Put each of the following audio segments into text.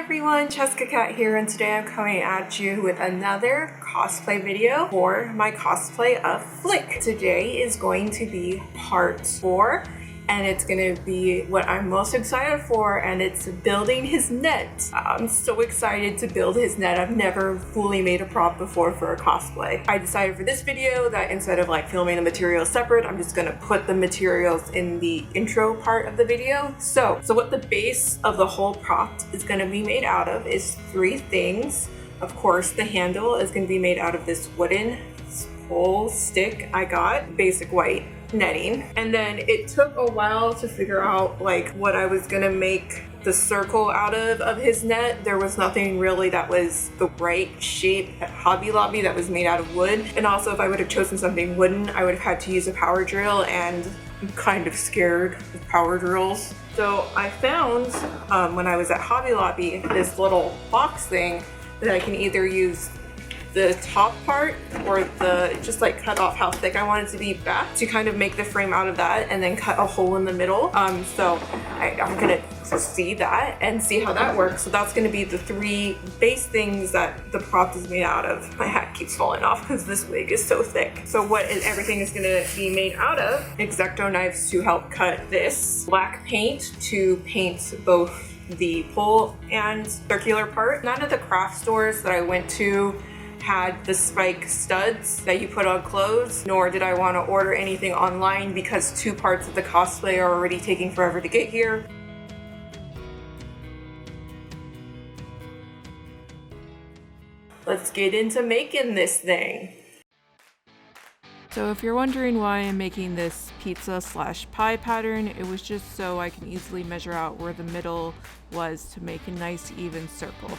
everyone, Cheska Cat here, and today I'm coming at you with another cosplay video for my cosplay of Flick. Today is going to be part 4, and it's going to be what I'm most excited for, and it's building his net. I'm so excited to build his net. I've never fully made a prop before for a cosplay. I decided for this video that instead of filming the materials separate, I'm just going to put the materials in the intro part of the video. So what the base of the whole prop is going to be made out of is 3 things. Of course, the handle is going to be made out of this wooden pole stick I got, basic white netting. And then it took a while to figure out what I was gonna make the circle out of his net. There was nothing really that was the right shape at Hobby Lobby that was made out of wood. And also, if I would have chosen something wooden, I would have had to use a power drill, and I'm kind of scared of power drills. So I found, when I was at Hobby Lobby, this little box thing that I can either use the top part or just cut off how thick I want it to be back to kind of make the frame out of that, and then cut a hole in the middle. So I'm gonna see that and see how that works. So that's gonna be the 3 base things that the prop is made out of. My hat keeps falling off because this wig is so thick. So everything is gonna be made out of: X-Acto knives to help cut this, black paint to paint both the pole and circular part. None of the craft stores that I went to had the spike studs that you put on clothes, nor did I want to order anything online because 2 parts of the cosplay are already taking forever to get here. Let's get into making this thing. So if you're wondering why I'm making this pizza/pie pattern, it was just so I can easily measure out where the middle was to make a nice even circle.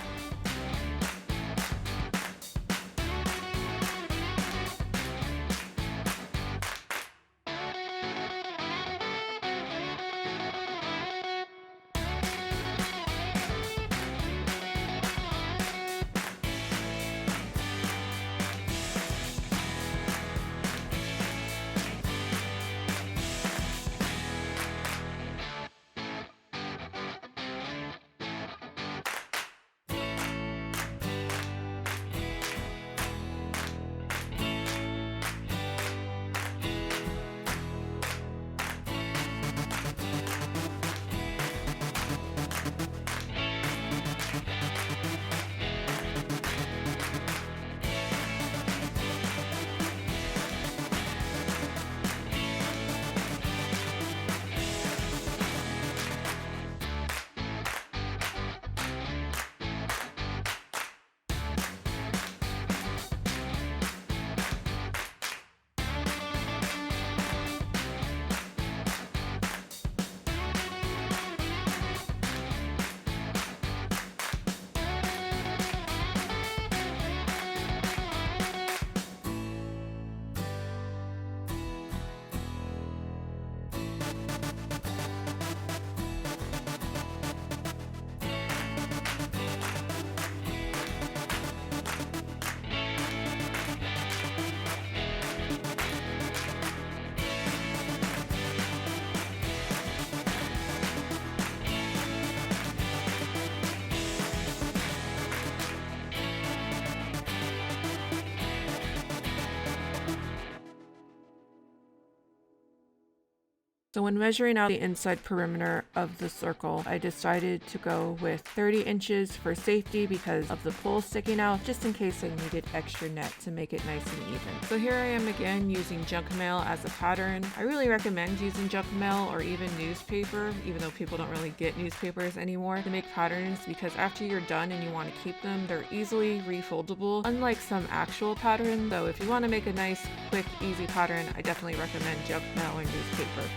So when measuring out the inside perimeter of the circle, I decided to go with 30 inches for safety because of the pole sticking out, just in case I needed extra net to make it nice and even. So here I am again using junk mail as a pattern. I really recommend using junk mail or even newspaper, even though people don't really get newspapers anymore, to make patterns, because after you're done and you want to keep them, they're easily refoldable, unlike some actual patterns. So if you want to make a nice, quick, easy pattern, I definitely recommend junk mail or newspaper.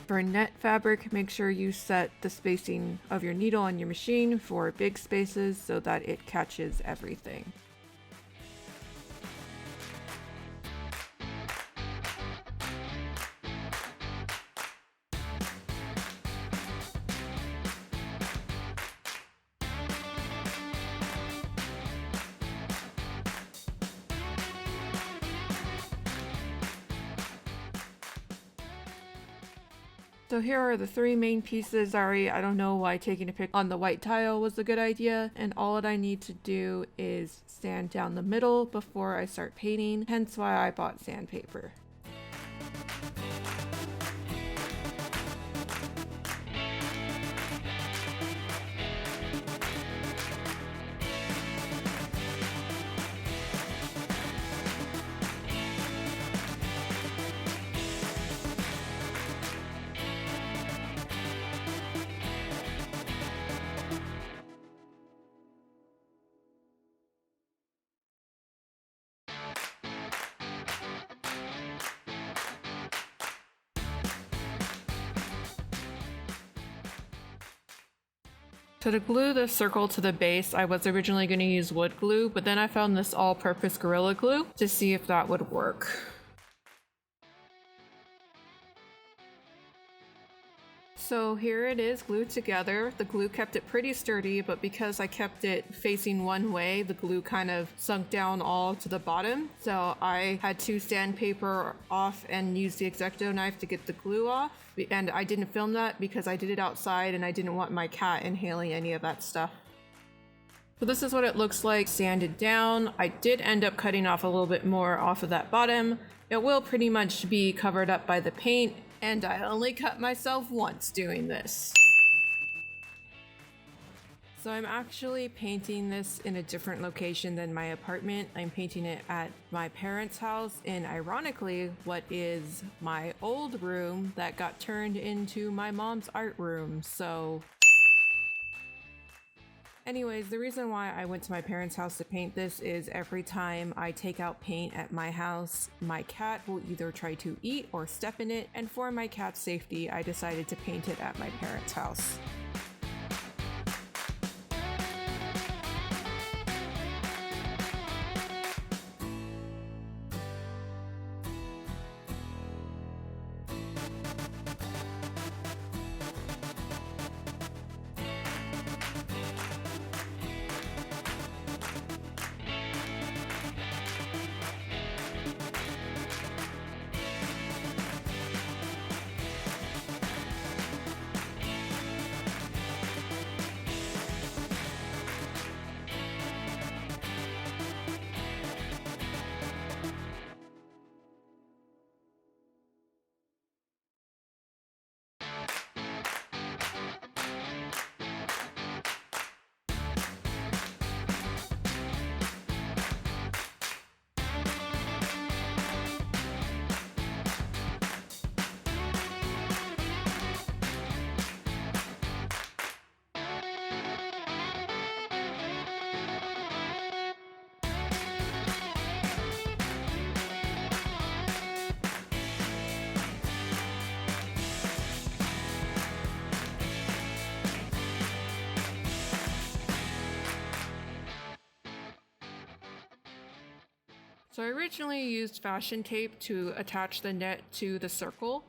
For net fabric, make sure you set the spacing of your needle on your machine for big spaces so that it catches everything. So here are the 3 main pieces. Sorry, I don't know why taking a pic on the white tile was a good idea. And all that I need to do is sand down the middle before I start painting, hence why I bought sandpaper. So to glue the circle to the base, I was originally going to use wood glue, but then I found this all-purpose Gorilla Glue to see if that would work. So here it is glued together. The glue kept it pretty sturdy, but because I kept it facing one way, the glue kind of sunk down all to the bottom. So I had to sandpaper off and use the X-Acto knife to get the glue off. And I didn't film that because I did it outside and I didn't want my cat inhaling any of that stuff. So this is what it looks like sanded down. I did end up cutting off a little bit more off of that bottom. It will pretty much be covered up by the paint, and I only cut myself once doing this. So I'm actually painting this in a different location than my apartment. I'm painting it at my parents' house in, ironically, what is my old room that got turned into my mom's art room. So anyways, the reason why I went to my parents' house to paint this is every time I take out paint at my house, my cat will either try to eat or step in it, and for my cat's safety, I decided to paint it at my parents' house. So I originally used fashion tape to attach the net to the circle,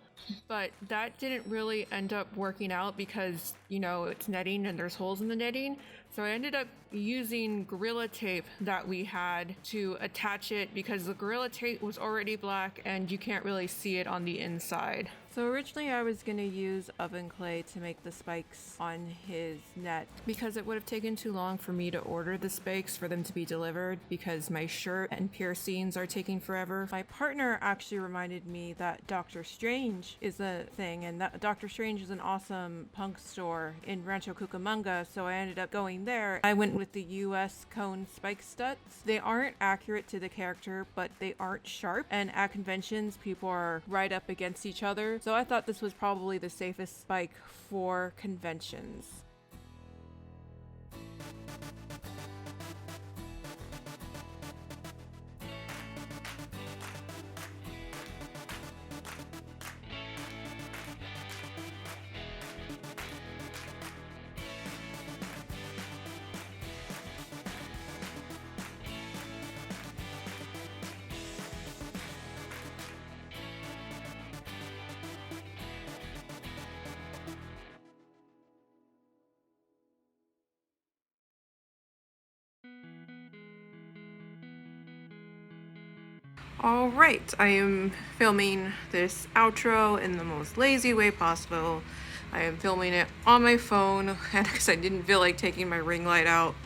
but that didn't really end up working out because, you know, it's netting and there's holes in the netting. So I ended up using Gorilla Tape that we had to attach it because the Gorilla Tape was already black and you can't really see it on the inside. So originally I was going to use oven clay to make the spikes on his net because it would have taken too long for me to order the spikes for them to be delivered because my shirt and piercings are taking forever. My partner actually reminded me that Doctor Strange is a thing, and that Doctor Strange is an awesome punk store in Rancho Cucamonga, so I ended up going there. I went with the US cone spike studs. They aren't accurate to the character, but they aren't sharp, and at conventions people are right up against each other. So I thought this was probably the safest spike for conventions. All right, I am filming this outro in the most lazy way possible. I am filming it on my phone and because I didn't feel like taking my ring light out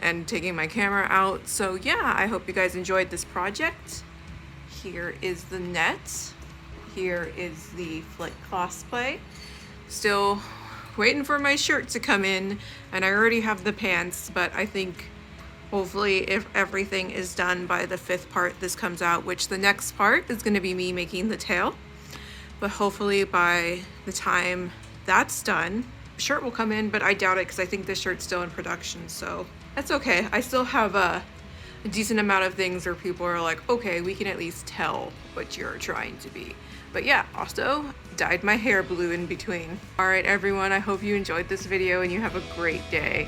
and taking my camera out. So yeah, I hope you guys enjoyed this project. Here is the net. Here is the Flick Cosplay. Still waiting for my shirt to come in, and I already have the pants, but I think hopefully if everything is done by the 5th part this comes out, which the next part is going to be me making the tail. But hopefully by the time that's done, shirt will come in, but I doubt it because I think the shirt's still in production, so that's okay. I still have a decent amount of things where people are like, okay, we can at least tell what you're trying to be. But yeah, also dyed my hair blue in between. All right, everyone, I hope you enjoyed this video and you have a great day.